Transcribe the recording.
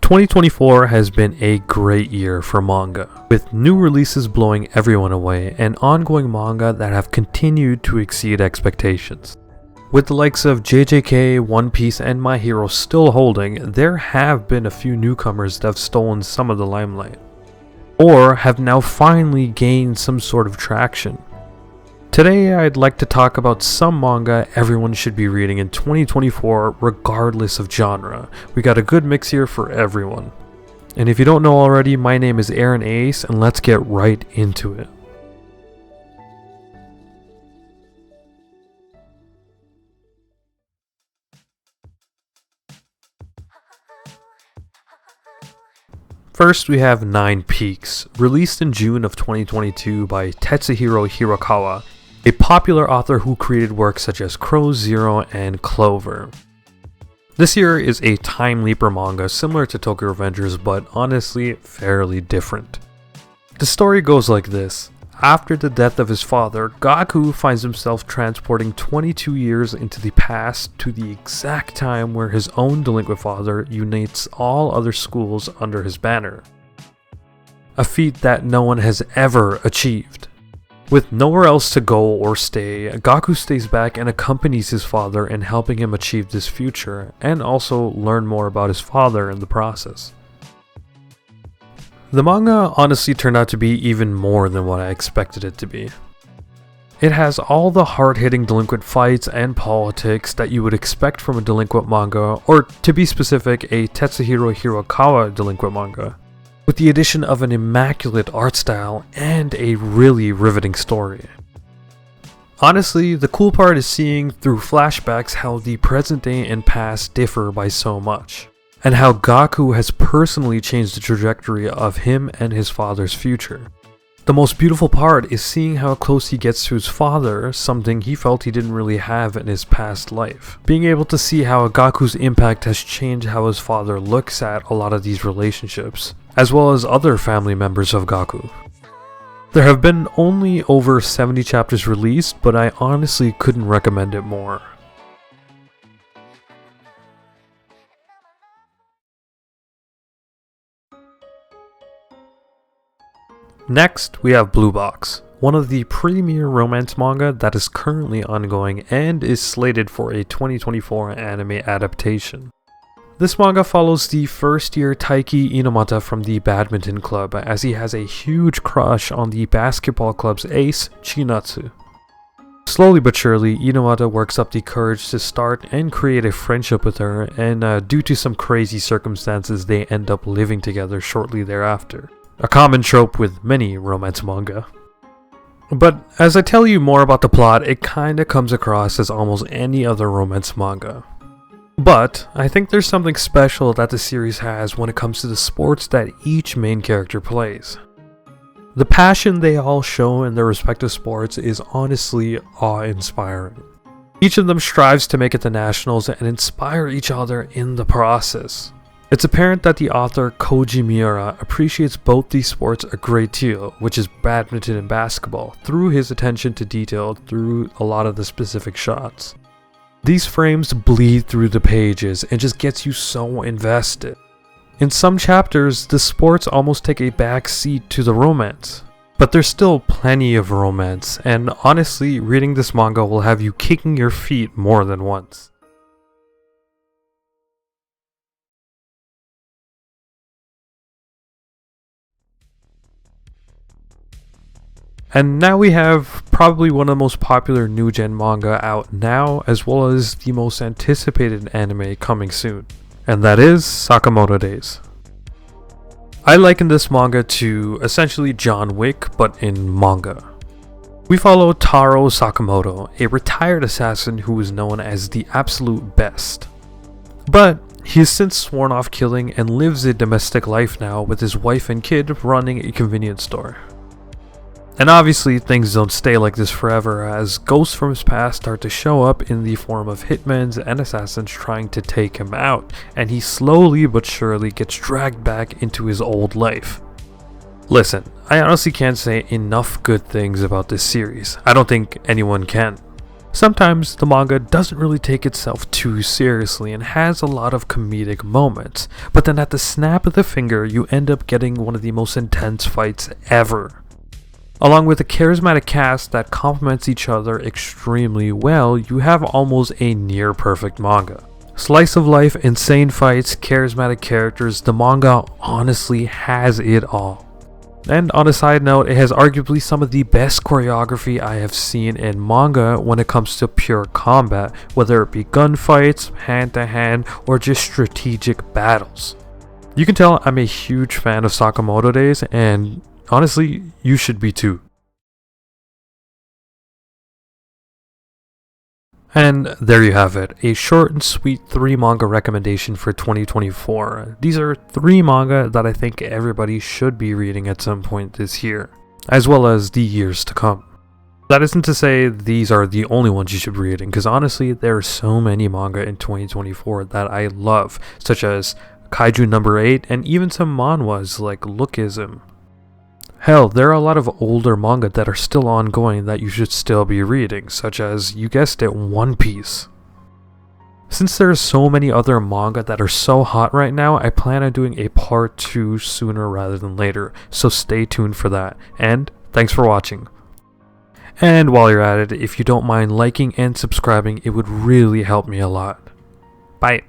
2024 has been a great year for manga, with new releases blowing everyone away and ongoing manga that have continued to exceed expectations. With the likes of JJK, One Piece, and My Hero still holding, there have been a few newcomers that have stolen some of the limelight, or have now finally gained some sort of traction. Today I'd like to talk about some manga everyone should be reading in 2024 regardless of genre. We got a good mix here for everyone. And if you don't know already, my name is Aaron Ace and let's get right into it. First, we have Nine Peaks, released in June of 2022 by Tetsuhiro Hirokawa, a popular author who created works such as Crow Zero and Clover. This here is a time leaper manga similar to Tokyo Revengers, but honestly fairly different. The story goes like this. After the death of his father, Gaku finds himself transporting 22 years into the past to the exact time where his own delinquent father unites all other schools under his banner. A feat that no one has ever achieved. With nowhere else to go or stay, Gaku stays back and accompanies his father in helping him achieve this future, and also learn more about his father in the process. The manga honestly turned out to be even more than what I expected it to be. It has all the hard-hitting delinquent fights and politics that you would expect from a delinquent manga, or to be specific, a Tetsuhiro Hirokawa delinquent manga, with the addition of an immaculate art style and a really riveting story. Honestly, the cool part is seeing through flashbacks how the present day and past differ by so much, and how Gaku has personally changed the trajectory of him and his father's future. The most beautiful part is seeing how close he gets to his father, something he felt he didn't really have in his past life. Being able to see how Gaku's impact has changed how his father looks at a lot of these relationships, as well as other family members of Gaku. There have been only over 70 chapters released, but I honestly couldn't recommend it more. Next, we have Blue Box, one of the premier romance manga that is currently ongoing and is slated for a 2024 anime adaptation. This manga follows the first-year Taiki Inomata from the badminton club, as he has a huge crush on the basketball club's ace, Chinatsu. Slowly but surely, Inomata works up the courage to start and create a friendship with her, and due to some crazy circumstances they end up living together shortly thereafter. A common trope with many romance manga. But as I tell you more about the plot, it kinda comes across as almost any other romance manga. But I think there's something special that the series has when it comes to the sports that each main character plays. The passion they all show in their respective sports is honestly awe-inspiring. Each of them strives to make it to nationals and inspire each other in the process. It's apparent that the author Koji Miura appreciates both these sports a great deal, which is badminton and basketball, through his attention to detail through a lot of the specific shots. These frames bleed through the pages and just gets you so invested. In some chapters, the sports almost take a back seat to the romance. But there's still plenty of romance, and honestly, reading this manga will have you kicking your feet more than once. And now we have probably one of the most popular new gen manga out now, as well as the most anticipated anime coming soon. And that is Sakamoto Days. I liken this manga to essentially John Wick, but in manga. We follow Taro Sakamoto, a retired assassin who is known as the absolute best. But he has since sworn off killing and lives a domestic life now with his wife and kid running a convenience store. And obviously things don't stay like this forever, as ghosts from his past start to show up in the form of hitmen and assassins trying to take him out, and he slowly but surely gets dragged back into his old life. Listen, I honestly can't say enough good things about this series. I don't think anyone can. Sometimes the manga doesn't really take itself too seriously and has a lot of comedic moments, but then at the snap of the finger you end up getting one of the most intense fights ever. Along with a charismatic cast that complements each other extremely well, you have almost a near perfect manga. Slice of life, insane fights, charismatic characters, the manga honestly has it all. And on a side note, it has arguably some of the best choreography I have seen in manga when it comes to pure combat, whether it be gunfights, hand to hand, or just strategic battles. You can tell I'm a huge fan of Sakamoto Days, and honestly, you should be too. And there you have it, a short and sweet 3 manga recommendation for 2024. These are 3 manga that I think everybody should be reading at some point this year, as well as the years to come. That isn't to say these are the only ones you should be reading, because honestly there are so many manga in 2024 that I love, such as Kaiju number 8 and even some manhwas like Lookism. Hell, there are a lot of older manga that are still ongoing that you should still be reading, such as, you guessed it, One Piece. Since there are so many other manga that are so hot right now, I plan on doing a part 2 sooner rather than later, so stay tuned for that, and thanks for watching. And while you're at it, if you don't mind liking and subscribing, it would really help me a lot. Bye.